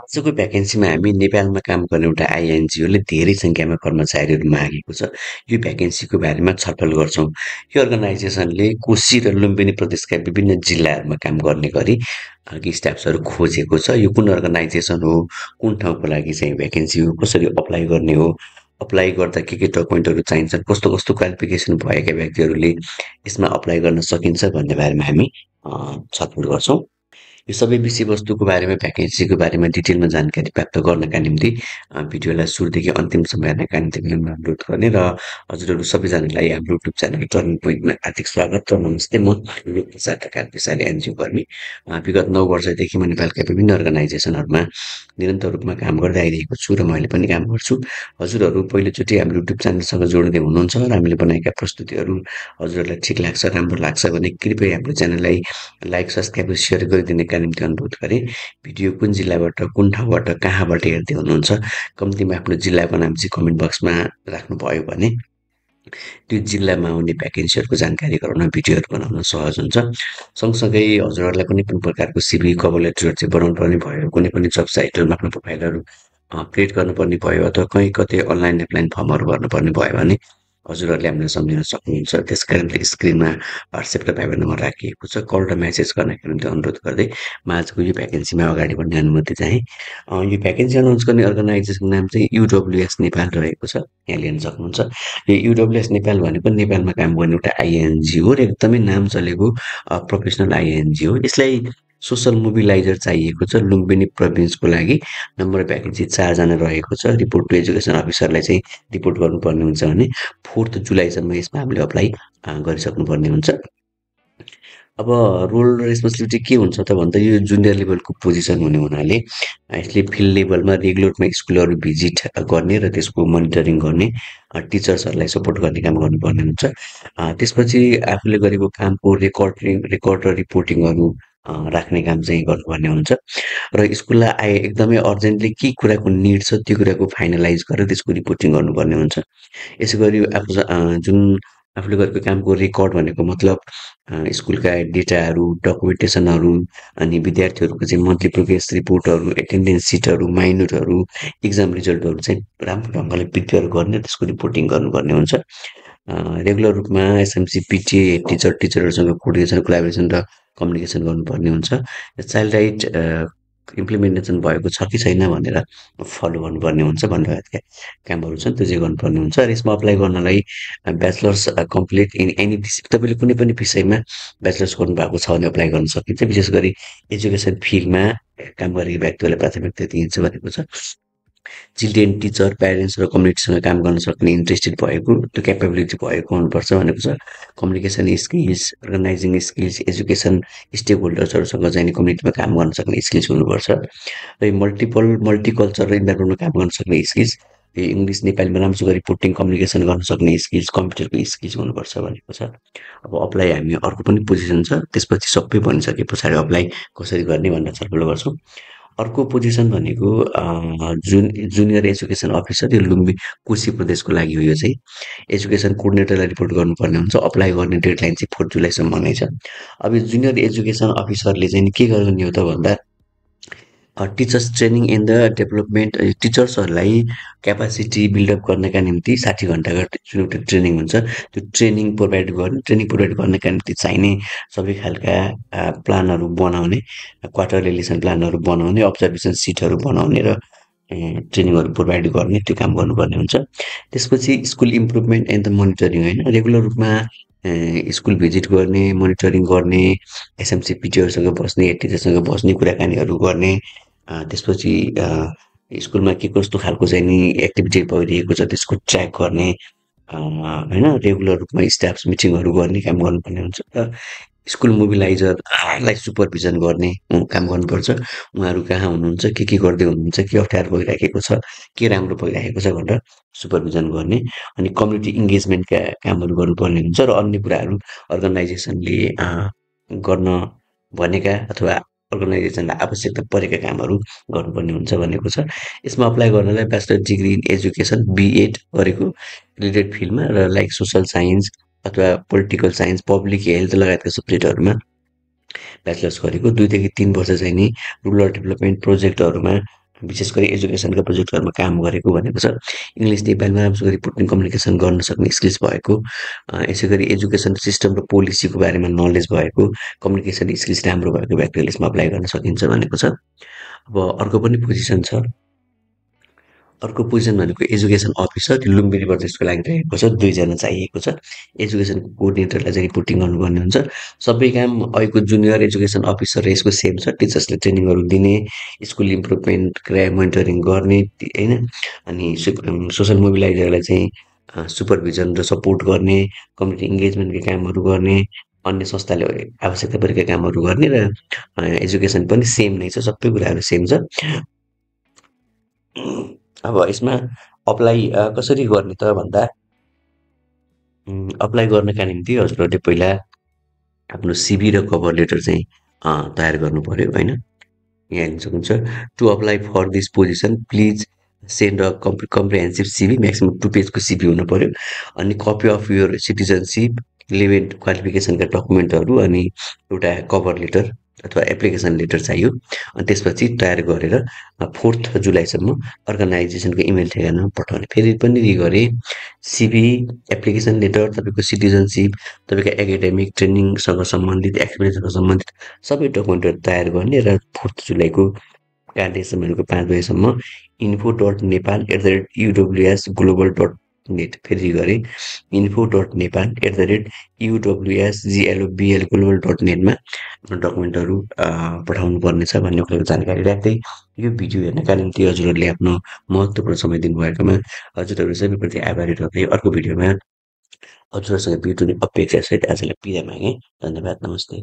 आजको भ्याकेन्सीमा हामी नेपालमा काम गर्ने एउटा आइएनजिओले धेरै सङ्ख्यामा कर्मचारीहरू मागेको छ। यो भ्याकेन्सीको बारेमा छलफल गर्छौँ। यो अर्गनाइजेसनले कोशी र लुम्बिनी प्रदेशका विभिन्न जिल्लाहरूमा काम गर्ने गरी स्टाफ्सहरू खोजेको छ। यो कुन अर्गनाइजेसन हो, कुन ठाउँको लागि चाहिँ भ्याकेन्सी हो, कसरी अप्लाई गर्ने हो, अप्लाई गर्दा के डकुमेन्टहरू चाहिन्छन्, कस्तो क्वालिफिकेसन भएका व्यक्तिहरूले यसमा अप्लाई गर्न सकिन्छ भन्ने बारेमा हामी छलफल गर्छौँ। यो सबै विषयवस्तुको बारेमा भ्याकेन्सीको बारेमा डिटेलमा जानकारी प्राप्त गर्नका निम्ति भिडियोलाई सुरुदेखि अन्तिमसम्म हेर्नका निम्ति विनम्र अनुरोध गर्ने र हजुरहरू सबैजनालाई हाम्रो युट्युब च्यानल टर्निङ पोइन्टमा हार्दिक स्वागत र नमस्ते। म प्रसाद विशाली एनजिओ कर्मी। विगत 9 वर्षदेखि म नेपालका विभिन्न अर्गनाइजेसनहरूमा निरन्तर रूपमा काम गर्दै आइरहेको छु र म अहिले पनि काम गर्छु। हजुरहरू पहिलोचोटि हाम्रो युट्युब च्यानलसँग जोडिँदै हुनुहुन्छ र हामीले बनाएका प्रस्तुतिहरू हजुरहरूलाई ठिक लाग्छ, राम्रो लाग्छ भने कृपया हाम्रो च्यानललाई लाइक, सब्सक्राइब र सेयर गरिदिनका निम्ति अनुरोध गरेँ। भिडियो कुन जिल्लाबाट, कुन ठाउँबाट, कहाँबाट हेर्दै हुनुहुन्छ, कम्तीमा आफ्नो जिल्लाको नाम चाहिँ कमेन्ट बक्समा राख्नुभयो भने त्यो जिल्लामा आउने भ्याकेन्सीहरूको जानकारी गराउन भिडियोहरू बनाउन सहज हुन्छ। सँगसँगै हजुरहरूलाई कुनै पनि प्रकारको सिभी, कभर लेटरहरू चाहिँ बनाउनुपर्ने भयो, कुनै पनि जब साइटहरूमा आफ्नो प्रोफाइलहरू क्रिएट गर्नुपर्ने भयो अथवा कहीँ कतै अनलाइन एप्लाइन फर्महरू भर्नुपर्ने भयो भने हजुरहरूले हामीलाई सम्झिन सक्नुहुन्छ। त्यसकारणले स्क्रिनमा WhatsApp र भाइबर नम्बर राखिएको छ। कल र म्यासेज गर्नका निम्ति अनुरोध गर्दै म आजको यो भ्याकेन्सीमा अगाडि बढ्ने अनुमति चाहेँ। यो भ्याकेन्सी अनाउन्स गर्ने अर्गनाइजेसनको नाम चाहिँ युडब्ल्युएस नेपाल रहेको छ। यहाँ लिन सक्नुहुन्छ। यो युडब्ल्युएस नेपाल भनेको नेपालमा काम गर्ने एउटा आइएनजिओ हो र एकदमै नाम चलेको प्रोफेसनल आइएनजिओ हो। यसलाई सोसल मोबिलाइजर चाहिएको छ लुम्बिनी प्रोभिन्सको लागि। नम्बर भ्याकेन्सी 4 जना रहेको छ। रिपोर्ट टु एजुकेसन अफिसरलाई चाहिँ रिपोर्ट गर्नुपर्ने हुन्छ भने 4 जुलाईसम्म यसमा हामीले अप्लाई गरिसक्नुपर्ने हुन्छ। अब रोल र रेस्पोन्सिबिलिटी के हुन्छ त भन्दा यो जुनियर लेभलको पोजिसन हुने हुनाले यसले फिल्ड लेभलमा रेगुलर रूपमा स्कुलहरू भिजिट गर्ने र त्यसको मोनिटरिङ गर्ने, टिचर्सहरूलाई सपोर्ट गर्ने काम गर्नुपर्ने हुन्छ। त्यसपछि आफूले गरेको कामको रेकर्ड र रिपोर्टिङहरू राख्ने काम चाहिँ गर्नुपर्ने हुन्छ र स्कुललाई एकदमै अर्जेन्टली के कुराको निड छ त्यो कुराको फाइनलाइज गरेर त्यसको रिपोर्टिङ गर्नुपर्ने हुन्छ। यसै गरी जुन आफूले गरेको कामको रेकर्ड भनेको मतलब स्कुलका डेटाहरू, डकुमेन्टेसनहरू अनि विद्यार्थीहरूको चाहिँ मन्थली प्रोग्रेस रिपोर्टहरू, एटेन्डेन्स सिटहरू, माइनोटहरू, एक्जाम रिजल्टहरू चाहिँ राम्रो ढङ्गले प्रिपेयर गर्ने त्यसको रिपोर्टिङ गर्नुपर्ने हुन्छ। रेगुलर रूपमा एसएमसी, पिटिए, टिचरहरूसँग कोअर्डिनेसन, कोलाबोरेसन र कम्युनिकेसन गर्नुपर्ने हुन्छ। चाइल्ड राइट इम्प्लिमेन्टेसन भएको छ कि छैन भनेर फलो गर्नुपर्ने हुन्छ भन्ने खालका कामहरू छन् त्यो चाहिँ गर्नुपर्ने हुन्छ र यसमा अप्लाई गर्नलाई ब्याचलर्स कम्प्लिट इन एनी तपाईँले कुनै पनि विषयमा ब्याचलर्स गर्नुभएको छ भने अप्लाई गर्न सकिन्छ। विशेष गरी एजुकेसन फिल्डमा काम गरेको व्यक्तिहरूलाई प्राथमिकता दिइन्छ भनेको छ। चिल्ड्रेन, टिचर, प्यारेन्ट्स र कम्युनिटीसँग काम गर्न सक्ने इन्ट्रेस्टेड भएको, त्यो क्यापेबिलिटी भएको हुनुपर्छ भनेको छ। Communication skills, organizing skills, education stake होल्डर्सहरूसँग चाहिँ कम्युनिटीमा काम गर्न सक्ने स्किल्स हुनुपर्छ र मल्टिकल्चर र इन्भाइरोमेन्टमा काम गर्न सक्ने स्किल्स, यो इङ्ग्लिस, नेपालीमा राम्रोसँग रिपोर्टिङ, कम्युनिकेसन गर्न सक्ने स्किल्स, कम्प्युटरको स्किल्स हुनुपर्छ भनेको छ। अब अप्लाई हामी अर्को पनि पोजिसन छ त्यसपछि सबै भनिसके पछाडि अप्लाई कसरी गर्ने भनेर छलफल गर्छौँ। अर्को पोजिसन भनेको जुनियर एजुकेसन अफिसर, यो कोशी प्रदेशको लागि हो। यो चाहिँ एजुकेसन कोअर्डिनेटरलाई रिपोर्ट गर्नुपर्ने हुन्छ। अप्लाई गर्ने डेडलाइन चाहिँ 4 जुलाईसम्म नै छ। अब यो जुनियर एजुकेसन अफिसरले चाहिँ के गर्ने हो त भन्दा teachers training in the development, टिचर्सहरूलाई क्यापासिटी बिल्डअप गर्नका निम्ति 60 घन्टाको जुन एउटा ट्रेनिङ हुन्छ त्यो ट्रेनिङ प्रोभाइड गर्नका निम्ति चाहिने सबै खालका प्लानहरू बनाउने, क्वार्टरली लेसन प्लानहरू बनाउने, अब्जर्भेसन सिटहरू बनाउने र ट्रेनिङहरू प्रोभाइड गर्ने त्यो काम गर्नुपर्ने हुन्छ। त्यसपछि school improvement and the monitoring, होइन, रेगुलर रूपमा स्कुल भिजिट गर्ने, मोनिटरिङ गर्ने, एसएमसी पिटीहरूसँग बस्ने, टिचरसँग बस्ने, कुराकानीहरू गर्ने, त्यसपछि स्कुलमा के कस्तो खालको चाहिँ नि एक्टिभिटी भइरहेको छ त्यसको ट्र्याक गर्ने, होइन, रेगुलर रूपमा स्टाफ्स मिटिङहरू गर्ने काम गर्नुपर्ने हुन्छ र स्कुल मोबिलाइजरलाई सुपरभिजन गर्ने काम गर्नुपर्छ। उहाँहरू कहाँ हुनुहुन्छ, के गर्दै हुनुहुन्छ, के अप्ठ्यारो भइराखेको छ, के राम्रो भइराखेको छ भनेर सुपरभिजन गर्ने अनि कम्युनिटी इङ्गेजमेन्टका कामहरू गर्नुपर्ने हुन्छ र अन्य कुराहरू अर्गनाइजेसनले गर्न भनेका अथवा अर्गनाइजेसनलाई आवश्यकता परेका कामहरू गर्नुपर्ने हुन्छ भनेको छ। यसमा अप्लाई गर्नलाई bachelor degree in education, BEd गरेको रिलेटेड फिल्डमा र लाइक सोसल साइन्स अथवा पोलिटिकल साइन्स, पब्लिक हेल्थ लगायतका सब्जेक्टहरूमा ब्याचलर्स गरेको 2 देखि 3 वर्ष चाहिँ नि रुरल डेभलपमेन्ट प्रोजेक्टहरूमा विशेष गरी एजुकेसनका प्रोजेक्टहरूमा काम गरेको भनेको छ इङ्ग्लिस नेपालीमा राम्रोसँग रिपोर्टिङ कम्युनिकेसन गर्न सक्ने स्किल्स भएको, यसै गरी एजुकेसन सिस्टम र पोलिसीको बारेमा नलेज भएको, कम्युनिकेसन स्किल्स राम्रो भएको व्यक्तिले यसमा अप्लाई गर्न सकिन्छ भनेको छ। अब अर्को पनि पोजिसन छ। अर्को पोजिसन भनेको एजुकेसन अफिसर त्यो लुम्बिनी प्रदेशको लागि रहेको छ, 2 जना चाहिएको छ। एजुकेसन कोअर्डिनेटरलाई चाहिँ रिपोर्टिङ गर्नुपर्ने हुन्छ। सबै काम अहिलेको जुनियर एजुकेसन अफिसर र यसको सेम छ। टिचर्सले ट्रेनिङहरू दिने, स्कुल इम्प्रुभमेन्ट मोनिटरिङ गर्ने होइन, अनि सोसल मोबिलाइजरलाई चाहिँ सुपरभिजन र सपोर्ट गर्ने, कम्युनिटी इङ्गेजमेन्टका कामहरू गर्ने, अन्य संस्थाले आवश्यकता परेका कामहरू गर्ने र एजुकेसन पनि सेम नै छ, सबै कुराहरू सेम छ। अब यसमा अप्लाई कसरी गर्ने त भन्दा अप्लाई गर्नका निम्ति हजुरहरूले पहिला आफ्नो सिभी र कभर लेटर चाहिँ तयार गर्नु पर्यो होइन। यहाँ हेर्न सक्नुहुन्छ, to apply for this position please send a comprehensive CV, maximum 2 पेजको सिभी हुनु पर्यो। अनि copy of your citizenship, relevant क्वालिफिकेसनका डकुमेन्टहरू, अनि एउटा कभर लेटर अथवा एप्लिकेसन लेटर चाहियो। अनि त्यसपछि तयार गरेर 4 जुलाईसम्म अर्गनाइजेसनको इमेल ठेगानामा पठाउने। फेरि पनि गरे सिभी, एप्लिकेसन लेटर, तपाईँको सिटिजनसिप, तपाईँको एकाडेमिक ट्रेनिङसँग सम्बन्धित, एक्सपिरियन्ससँग सम्बन्धित सबै डकुमेन्टहरू तयार गर्ने र 4 जुलाईको कार्य समयको 5 बजेसम्म info.nepal@uwsglobal.net, फेरि गरे info.nepal@uwsglobal.net मा डकुमेन्टहरू पठाउनु पर्नेछ भन्ने कुराको जानकारी राख्दै यो भिडियो हेर्नका निम्ति हजुरहरूले आफ्नो महत्त्वपूर्ण समय दिनुभएकोमा हजुरहरू सबैप्रति आभारी रहँदै अर्को भिडियोमा हजुरहरूसँग भेट हुने अपेक्षासहित आजलाई बिदा मागेँ। धन्यवाद, नमस्ते।